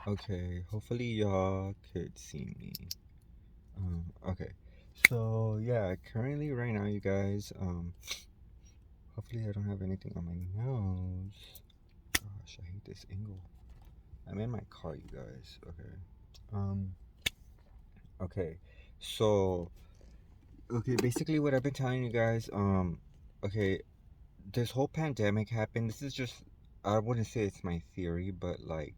Okay, hopefully y'all could see me. Okay. So yeah, currently right now, you guys, hopefully I don't have anything on my nose. Gosh, I hate this angle. I'm in my car, you guys. Okay. Um, okay. So, okay, basically what I've been telling you guys, okay, this whole pandemic happened. This is just, I wouldn't say it's my theory, but like,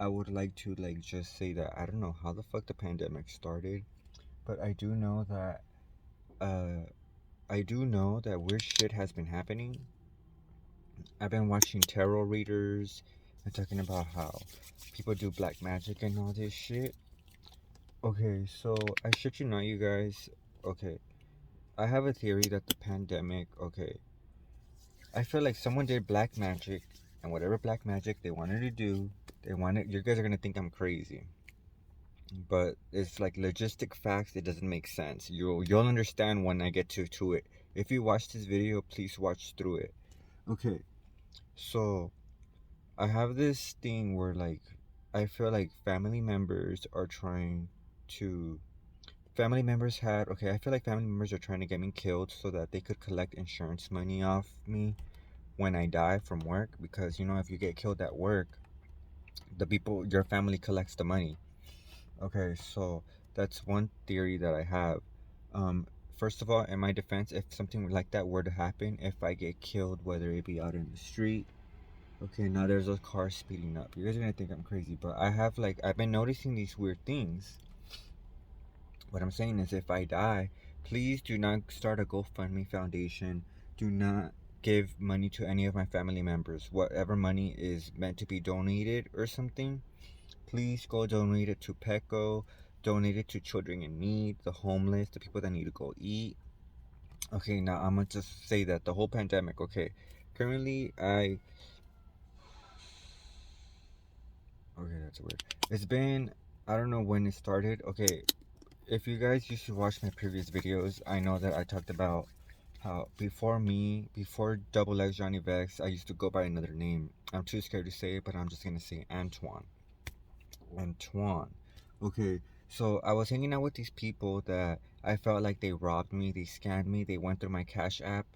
I would like to like just say that I don't know how the fuck the pandemic started, but uh I do know that weird shit has been happening. I've been watching tarot readers and talking about how people do black magic and all this shit. Okay, so I shit you not, you guys. Okay, I have a theory that the pandemic. Okay, I feel like someone did black magic, and whatever black magic they wanted to do, they wanted. You guys are gonna think I'm crazy, but it's like logistic facts. It doesn't make sense. You'll understand when I get to it. If you watch this video, please watch through it. Okay, so I have this thing where like I feel like family members are trying to family members had okay, I feel like family members are trying to get me killed so that they could collect insurance money off me when I die from work, because you know if you get killed at work, the people your family collects the money. Okay, so that's one theory that I have. Um, First of all, in my defense, if something like that were to happen, if I get killed, whether it be out in the street, okay, now there's a car speeding up. You guys are gonna think I'm crazy, but I've been noticing these weird things. What I'm saying is, if I die, please do not start a GoFundMe foundation. Do not give money to any of my family members. Whatever money is meant to be donated or something, please go donate it to Petco, donate it to children in need, the homeless, the people that need to go eat. Okay, now I'm gonna just say that the whole pandemic, okay, currently okay, that's weird. It's been, I don't know when it started. Okay, if you guys used to watch my previous videos, I know that I talked about how before Double X Johnny Vex, I used to go by another name. I'm too scared to say it, but I'm just gonna say Antoine. Antoine. Okay, so I was hanging out with these people that I felt like they robbed me, they scammed me, they went through my Cash App,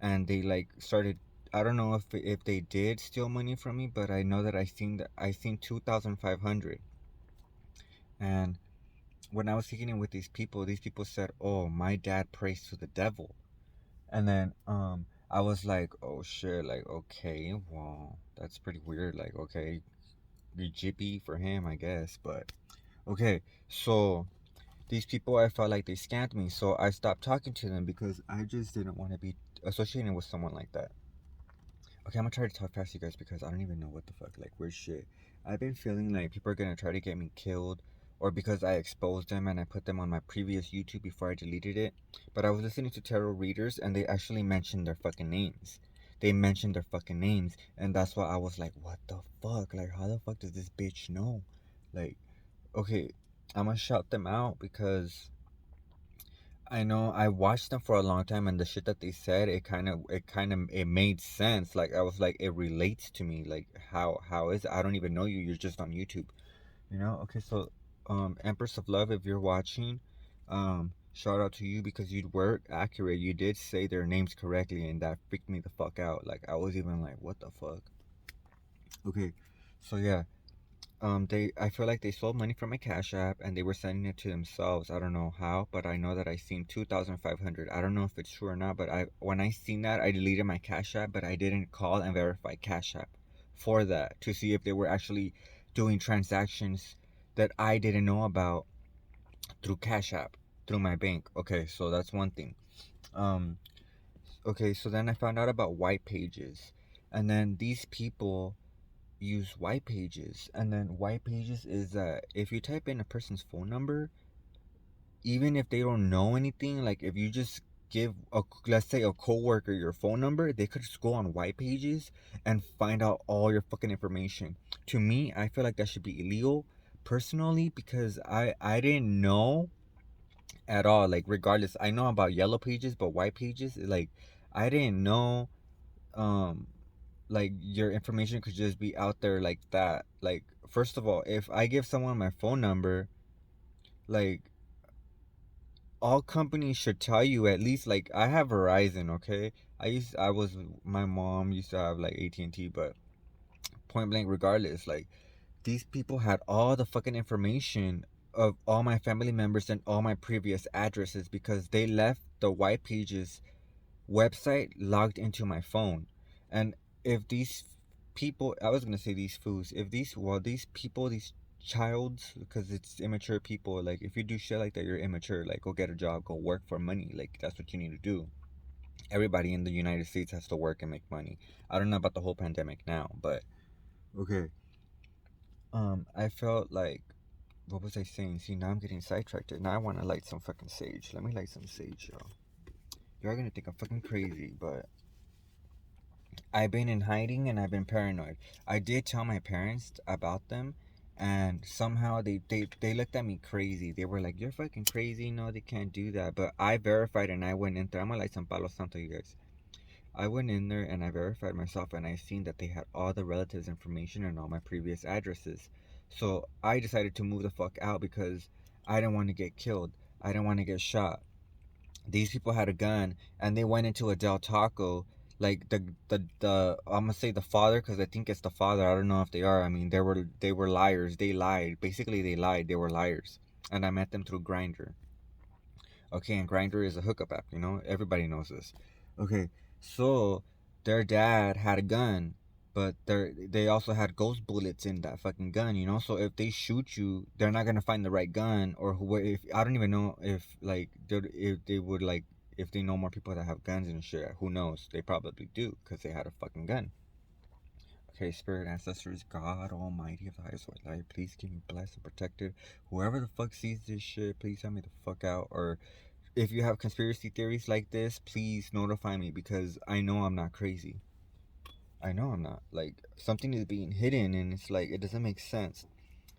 and they like started. I don't know if they did steal money from me, but I know that I seen 2,500. And when I was kicking in with these people said, "Oh, my dad prays to the devil," and then I was like, "Oh shit, like okay, well that's pretty weird. Like okay, you jippy for him, I guess, but." Okay, so these people, I felt like they scammed me, so I stopped talking to them because I just didn't want to be associated with someone like that. Okay, I'm gonna try to talk fast, you guys, because I don't even know what the fuck, like, weird shit. I've been feeling like people are gonna try to get me killed, or because I exposed them and I put them on my previous YouTube before I deleted it. But I was listening to tarot readers and they actually mentioned their fucking names. They mentioned their fucking names, and that's why I was like, what the fuck? Like, how the fuck does this bitch know? Like, okay, I'm gonna shout them out because I know I watched them for a long time, and the shit that they said, it made sense. Like I was like, it relates to me. Like how is it? I don't even know you. You're just on YouTube, you know? Okay, so Empress of Love, if you're watching, shout out to you because you were accurate. You did say their names correctly, and that freaked me the fuck out. Like I was even like, what the fuck? Okay, so yeah, they I feel like they stole money from my Cash App and they were sending it to themselves. I don't know how, but I know that I seen 2,500. I don't know if it's true or not, but I when I seen that, I deleted my Cash App, but I didn't call and verify Cash App for that to see if they were actually doing transactions that I didn't know about through Cash App, through my bank. Okay, so that's one thing. Um okay, so then I found out about white pages. And then these people use white pages, and then white pages is that if you type in a person's phone number, even if they don't know anything, like if you just give a, let's say, a coworker your phone number, they could just go on white pages and find out all your fucking information. To me, I feel like that should be illegal personally, because I didn't know at all. Like regardless, I know about yellow pages, but white pages, like I didn't know um like your information could just be out there like that, like first of all, if I give someone my phone number, like, all companies should tell you at least, like, I have Verizon, okay? My mom used to have like AT&T, but point blank, regardless, like, these people had all the fucking information of all my family members and all my previous addresses because they left the White Pages website logged into my phone. And if these people, I was gonna say these fools, if these, well, these people, these childs, because it's immature people, like, if you do shit like that, you're immature. Like, go get a job, go work for money. Like, that's what you need to do. Everybody in the United States has to work and make money. I don't know about the whole pandemic now, but okay. I felt like, what was I saying? See, now I'm getting sidetracked. Now I want to light some fucking sage. Let me light some sage, y'all. You're gonna think I'm fucking crazy, but I've been in hiding and I've been paranoid. I did tell my parents about them, and somehow they looked at me crazy. They were like, "You're fucking crazy. No, they can't do that." But I verified and I went in there. I'm gonna light some Palo Santo, you guys. I went in there and I verified myself, and I seen that they had all the relatives' information and all my previous addresses. So I decided to move the fuck out because I didn't want to get killed. I didn't want to get shot. These people had a gun and they went into a Del Taco. Like the I'm gonna say the father because I think it's the father. I don't know if they are. I mean, they were liars. They lied. Basically, they lied. They were liars. And I met them through Grinder. Okay, and Grinder is a hookup app, Everybody knows this. Okay, so their dad had a gun, but they also had ghost bullets in that fucking gun. So if they shoot you, they're not gonna find the right gun, or who, if I don't even know if like if they would like if they know more people that have guns and shit. Who knows? They probably do because they had a fucking gun. Okay, spirit ancestors, God Almighty of the highest white light, please keep me blessed and protected. Whoever the fuck sees this shit, please tell me the fuck out. Or if you have conspiracy theories like this, please notify me because I know I'm not crazy. I know I'm not. Like, something is being hidden and it's like, it doesn't make sense.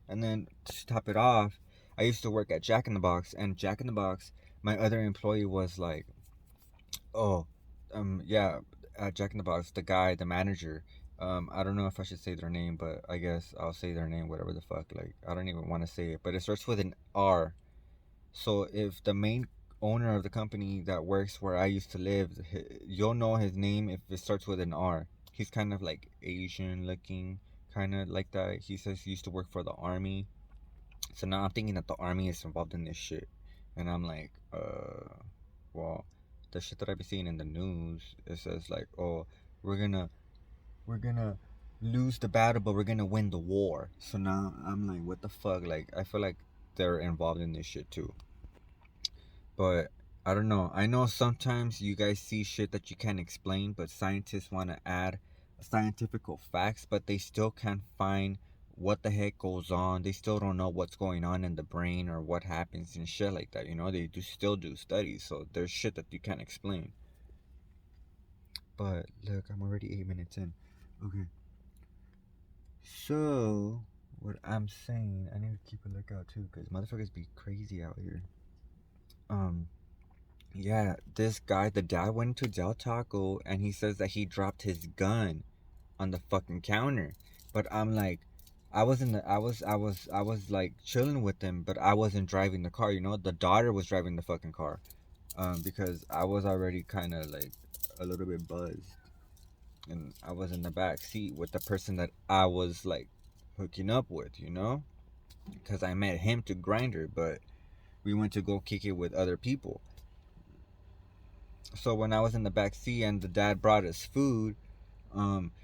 And then to top it off, I used to work at Jack in the Box, and Jack in the Box, my other employee was like, oh, yeah, at Jack in the Box, the guy, the manager, I don't know if I should say their name, but I guess I'll say their name, whatever the fuck. Like, I don't even want to say it, but it starts with an R. So if the main owner of the company that works where I used to live, you'll know his name if it starts with an R. He's kind of like Asian looking, kind of like that. He says he used to work for the army. So now I'm thinking that the army is involved in this shit. And I'm like, well, the shit that I've been seeing in the news, it says like, oh, we're gonna lose the battle, but we're gonna win the war. So now I'm like, what the fuck? Like, I feel like they're involved in this shit too. But I don't know. I know sometimes you guys see shit that you can't explain, but scientists want to add scientific facts, but they still can't find what the heck goes on. They still don't know what's going on in the brain or what happens and shit like that. They still do studies, so there's shit that you can't explain. But look, I'm already 8 minutes in. Okay. So what I'm saying, I need to keep a lookout too, cause motherfuckers be crazy out here. Yeah, this guy, the dad went to Del Taco and he says that he dropped his gun on the fucking counter. But I'm like, I was like chilling with him, but I wasn't driving the car. The daughter was driving the fucking car. Because I was already kind of like a little bit buzzed, and I was in the back seat with the person that I was like hooking up with, because I met him to Grinder, but we went to go kick it with other people. So when I was in the back seat and the dad brought us food,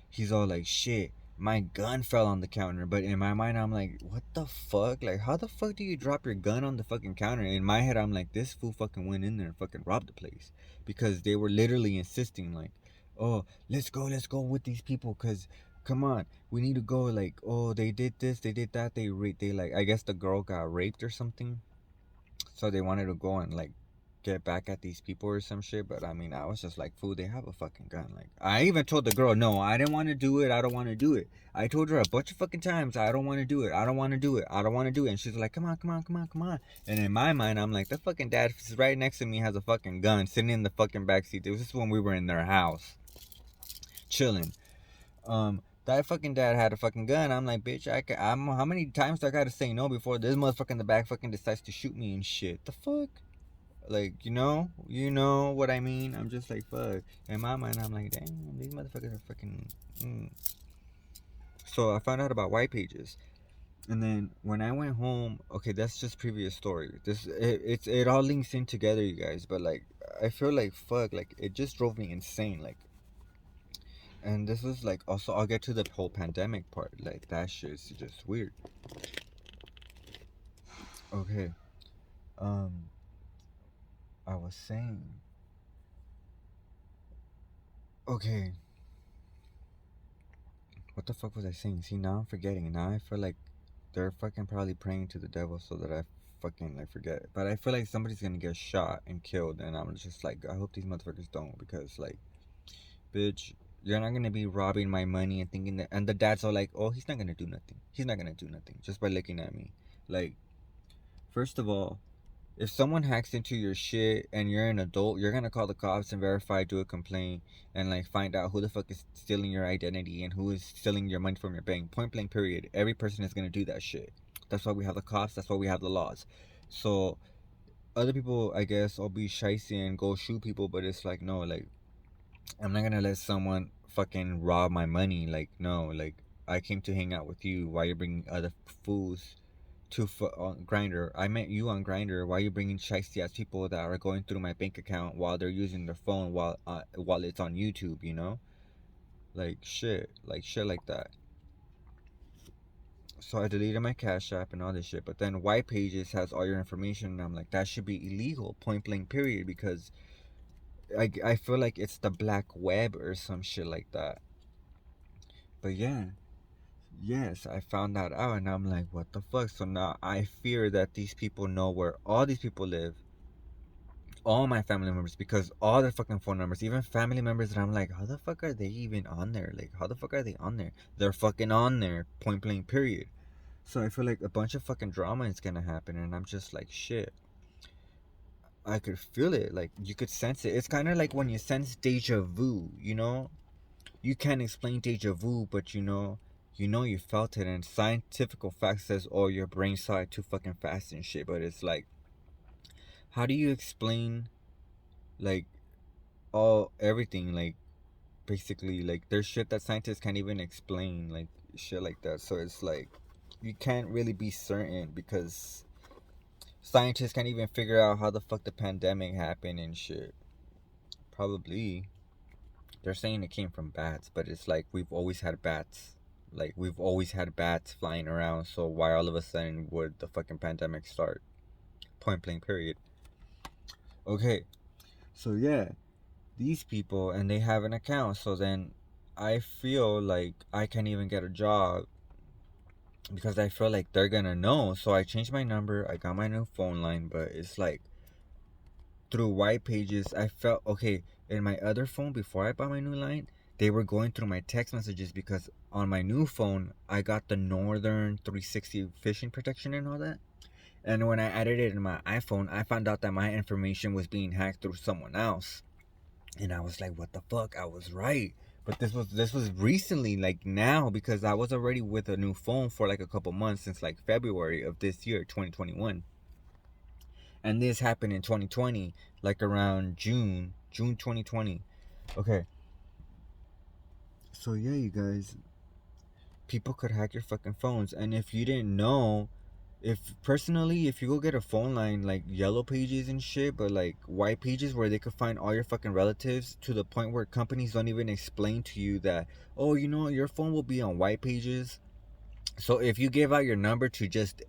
he's all like, shit, my gun fell on the counter. But in my mind, I'm like, what the fuck? Like, how the fuck do you drop your gun on the fucking counter? In my head, I'm like, this fool fucking went in there and fucking robbed the place. Because they were literally insisting, like, oh, let's go with these people. Because, come on, we need to go. Like, oh, they did this, they did that. They like, I guess the girl got raped or something. So they wanted to go and, like, get back at these people or some shit. But I mean, I was just like, fool, they have a fucking gun. Like, I even told the girl, no, I didn't want to do it. I don't want to do it. I told her a bunch of fucking times, I don't want to do it. I don't want to do it. I don't want to do it. And she's like, come on, come on, come on, come on. And in my mind, I'm like, the fucking dad right next to me has a fucking gun sitting in the fucking backseat. This is when we were in their house chilling. That fucking dad had a fucking gun. I'm like, bitch, how many times do I gotta say no before this motherfucker in the back fucking decides to shoot me and shit? The fuck? Like, you know what I mean? I'm just like, fuck. In my mind, I'm like, damn, these motherfuckers are fucking. So I found out about white pages. And then when I went home, okay, that's just previous story. It all links in together, you guys. But like, I feel like fuck, like it just drove me insane. Like, and this was like also I'll get to the whole pandemic part. Like that shit's just weird. Okay, um, I was saying, okay, what the fuck was I saying? See, now I'm forgetting. And now I feel like they're fucking probably praying to the devil so that I fucking like forget it. But I feel like somebody's gonna get shot and killed, and I'm just like, I hope these motherfuckers don't, because like, bitch, you're not gonna be robbing my money and thinking that. And the dad's all like, oh, he's not gonna do nothing. He's not gonna do nothing just by looking at me. Like, first of all, if someone hacks into your shit and you're an adult, you're gonna call the cops and verify, do a complaint, and like find out who the fuck is stealing your identity and who is stealing your money from your bank. Point blank, period. Every person is gonna do that shit. That's why we have the cops. That's why we have the laws. So other people, I guess, will be shicey and go shoot people, but it's like, no, like, I'm not gonna let someone fucking rob my money. Like, no, like, I came to hang out with you. Why you bringing other fools to on Grinder? I met you on Grinder. Why are you bringing shiesty ass people that are going through my bank account while they're using their phone while it's on YouTube? You know, like shit like that. So I deleted my Cash App and all this shit. But then White Pages has all your information, and I'm like, that should be illegal, point blank, period. Because I feel like it's the black web or some shit like that. But yeah, yes, I found that out, and I'm like, what the fuck? So now I fear that these people know where all these people live, all my family members, because all their fucking phone numbers, even family members that I'm like, how the fuck are they even on there? Like, how the fuck are they on there? They're fucking on there, point blank, period. So I feel like a bunch of fucking drama is gonna happen, and I'm just like, shit. I could feel it, like you could sense it. It's kind of like when you sense deja vu, you know? You can't explain deja vu, but you felt it, and scientific fact says, oh, your brain saw it too fucking fast and shit. But it's like, how do you explain, like, all everything, like, basically, like, there's shit that scientists can't even explain, like, shit like that. So it's like, you can't really be certain, because scientists can't even figure out how the fuck the pandemic happened and shit. Probably they're saying it came from bats, but it's like we've always had bats. Like, we've always had bats flying around, so why all of a sudden would the fucking pandemic start? Point blank, period. Okay, so yeah, these people, and they have an account, so then I feel like I can't even get a job because I feel like they're gonna know. So I changed my number, I got my new phone line, but it's like through White Pages, I felt okay. In my other phone before I bought my new line, they were going through my text messages because on my new phone I got the Northern 360 phishing protection and all that. And when I added it in my iPhone, I found out that my information was being hacked through someone else. And I was like, what the fuck? I was right. But this was recently, like now, because I was already with a new phone for like a couple months since like February of this year, 2021. And this happened in 2020, like around June 2020. Okay, so yeah, you guys, people could hack your fucking phones. And if you didn't know, if you go get a phone line, like Yellow Pages and shit, but like White Pages, where they could find all your fucking relatives, to the point where companies don't even explain to you that, oh, your phone will be on White Pages. So if you give out your number to just,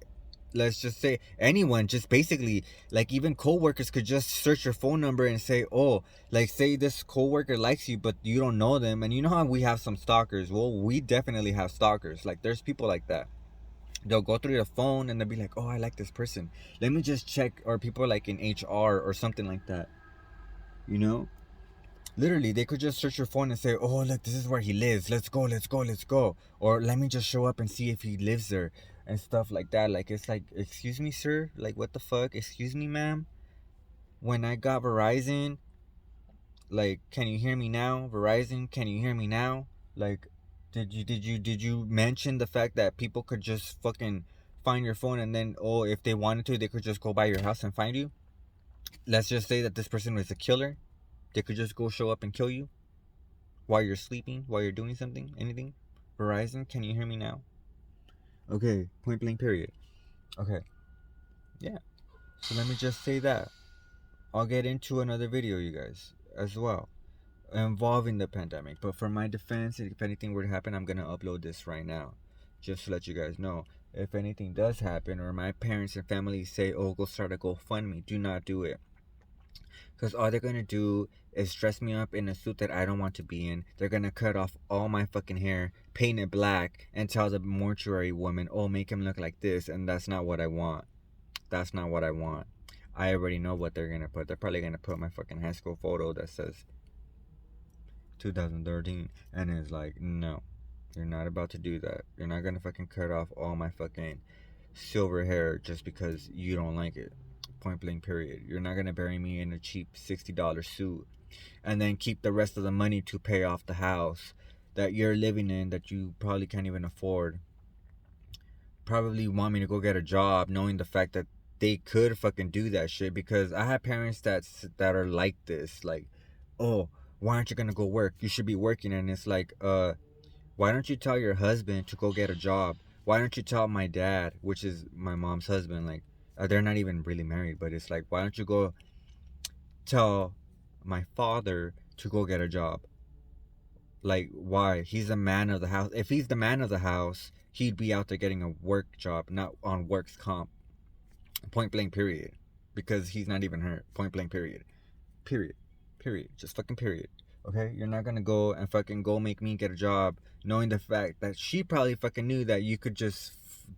let's just say anyone, just basically, like, even co-workers could just search your phone number and say, oh, like, say this co-worker likes you but you don't know them. And you know how we have some stalkers? Well, we definitely have stalkers. Like, there's people like that. They'll go through your phone and they'll be like, oh, I like this person, let me just check. Or people like in HR or something like that, you know. Literally, they could just search your phone and say, oh, look, this is where he lives. Let's go, let's go, let's go. Or let me just show up and see if he lives there and stuff like that. Like, it's like, excuse me, sir? Like, what the fuck? Excuse me, ma'am? When I got Verizon, like, can you hear me now? Verizon, can you hear me now? Like, Did you mention the fact that people could just fucking find your phone, and then, oh, if they wanted to, they could just go by your house and find you? Let's just say that this person was a killer. They could just go show up and kill you while you're sleeping, while you're doing something, anything. Verizon, can you hear me now? Okay, point blank period. Okay, yeah. So let me just say that. I'll get into another video, you guys, as well, involving the pandemic. But for my defense, if anything were to happen, I'm gonna upload this right now, just to let you guys know. If anything does happen, or my parents and family say, "Oh, go start a GoFundMe," do not do it, because all they're gonna do is dress me up in a suit that I don't want to be in. They're gonna cut off all my fucking hair, paint it black, and tell the mortuary woman, "Oh, make him look like this," and that's not what I want. That's not what I want. I already know what they're gonna put. They're probably gonna put my fucking high school photo that says 2013, and it's like, no, you're not about to do that. You're not gonna fucking cut off all my fucking silver hair just because you don't like it. Point blank period. You're not gonna bury me in a cheap $60 suit and then keep the rest of the money to pay off the house that you're living in that you probably can't even afford. Probably want me to go get a job, knowing the fact that they could fucking do that shit. Because I have parents that are like this, like, "Oh, why aren't you gonna go work? You should be working." And it's like, why don't you tell your husband to go get a job? Why don't you tell my dad, which is my mom's husband, like, they're not even really married, but it's like, why don't you go tell my father to go get a job? Like, why? He's a man of the house. If he's the man of the house, he'd be out there getting a work job, not on works comp. Point blank period. Because he's not even hurt. Point blank period. Period. Period. Just fucking period. Okay? You're not gonna go and fucking go make me get a job knowing the fact that she probably fucking knew that you could just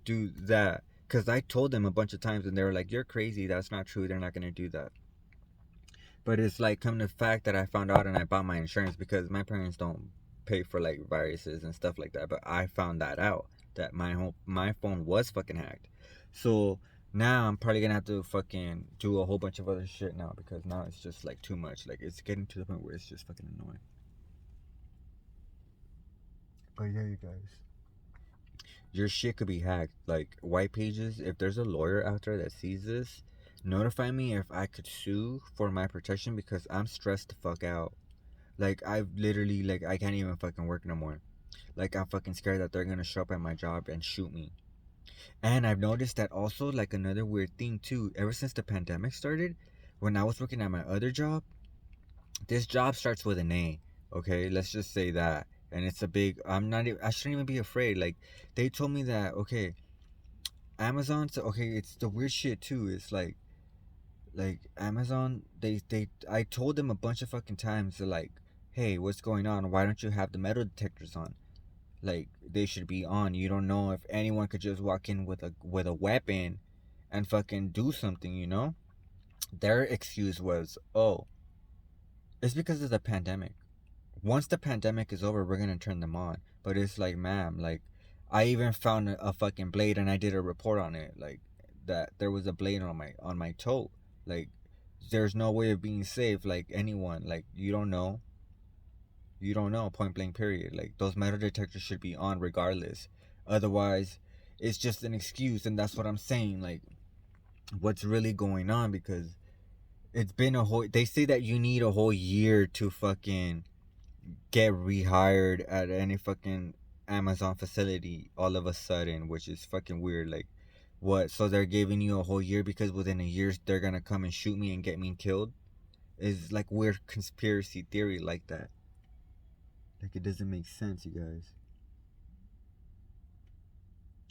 do that. Because I told them a bunch of times and they were like, "You're crazy. That's not true. They're not gonna do that." But it's like, come to the fact that I found out and I bought my insurance, because my parents don't pay for like viruses and stuff like that. But I found that out, that my phone was fucking hacked. So now I'm probably gonna have to fucking do a whole bunch of other shit now, because now it's just like too much. Like, it's getting to the point where it's just fucking annoying. But yeah, you guys, your shit could be hacked. Like, white pages, if there's a lawyer out there that sees this, notify me if I could sue for my protection, because I'm stressed the fuck out. Like, I've literally, like, I can't even fucking work no more. Like, I'm fucking scared that they're gonna show up at my job and shoot me. And I've noticed that also, like, another weird thing too, ever since the pandemic started, when I was working at my other job, this job starts with an A. Okay, let's just say that. And it's a big, I shouldn't even be afraid. Like, they told me that, okay, Amazon's, okay, it's the weird shit too. It's like Amazon, I told them a bunch of fucking times, they're like, "Hey, what's going on? Why don't you have the metal detectors on? Like, they should be on. You don't know if anyone could just walk in with a weapon and fucking do something, you know?" Their excuse was, "Oh, it's because of the pandemic. Once the pandemic is over, we're gonna turn them on." But it's like, ma'am, like, I even found a fucking blade and I did a report on it, like, that there was a blade on my toe. Like, there's no way of being safe. Like, anyone, like, you don't know, point blank period. Like, those metal detectors should be on regardless. Otherwise, it's just an excuse. And that's what I'm saying. Like, what's really going on? Because it's been they say that you need a whole year to fucking get rehired at any fucking Amazon facility all of a sudden, which is fucking weird. Like, what? So they're giving you a whole year because within a year they're gonna come and shoot me and get me killed? Is like weird conspiracy theory like that. Like, it doesn't make sense, you guys.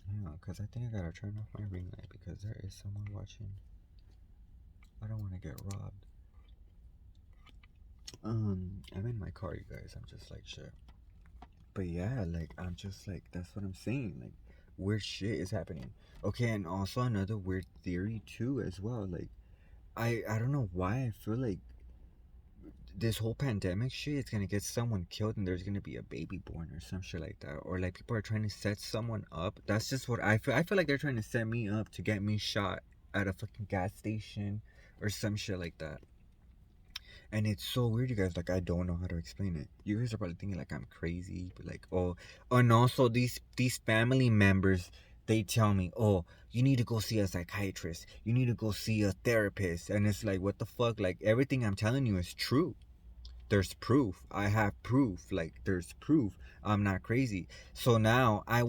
Yeah, because I think I gotta turn off my ring light because there is someone watching. I don't want to get robbed. I'm in my car, you guys. I'm just like, shit. But yeah, like, I'm just like, that's what I'm saying. Like, weird shit is happening. Okay, and also another weird theory too, as well. Like, I don't know why I feel like this whole pandemic shit is gonna get someone killed and there's gonna be a baby born or some shit like that, or like people are trying to set someone up. That's just what I feel. I feel like they're trying to set me up to get me shot at a fucking gas station or some shit like that. And it's so weird, you guys. Like, I don't know how to explain it. You guys are probably thinking like I'm crazy, but like, oh, and also these family members, they tell me, oh, you need to go see a psychiatrist. You need to go see a therapist. And it's like, what the fuck? Like, everything I'm telling you is true. There's proof. I have proof. Like, there's proof. I'm not crazy. So now I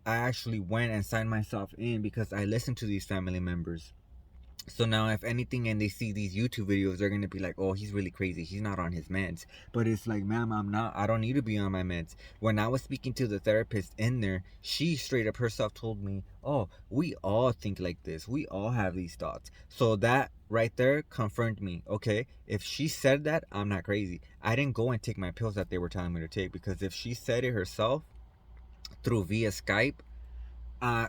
actually went and signed myself in because I listened to these family members. So now, if anything, and they see these YouTube videos, they're gonna be like, "Oh, he's really crazy. He's not on his meds." But it's like, ma'am, I'm not. I don't need to be on my meds. When I was speaking to the therapist in there, she straight up herself told me, "Oh, we all think like this. We all have these thoughts." So that right there confirmed me. Okay, if she said that, I'm not crazy. I didn't go and take my pills that they were telling me to take, because if she said it herself through via Skype, uh,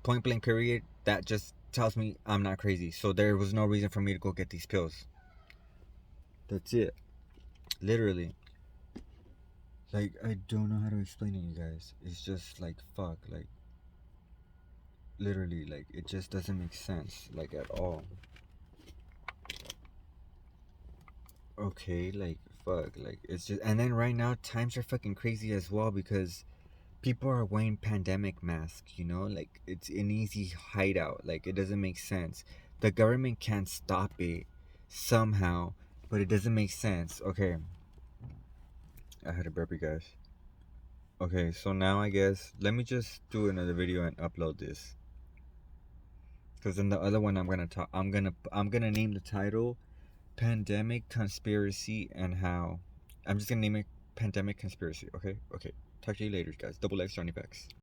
point blank period, that just tells me I'm not crazy. So there was no reason for me to go get these pills. That's it. Literally. Like, I don't know how to explain it, you guys. It's just like, fuck. Like, literally, like, it just doesn't make sense. Like, at all. Okay, like, fuck. Like, it's just. And then right now, times are fucking crazy as well, because people are wearing pandemic masks, you know? Like, it's an easy hideout. Like, it doesn't make sense. The government can't stop it somehow, but it doesn't make sense. Okay, I had a burpee, guys. Okay, so now I guess let me just do another video and upload this, because in the other one I'm gonna name the title "Pandemic Conspiracy and How." I'm just gonna name it "Pandemic Conspiracy." Okay, okay. Talk to you later, guys. Double X Johnny Packs.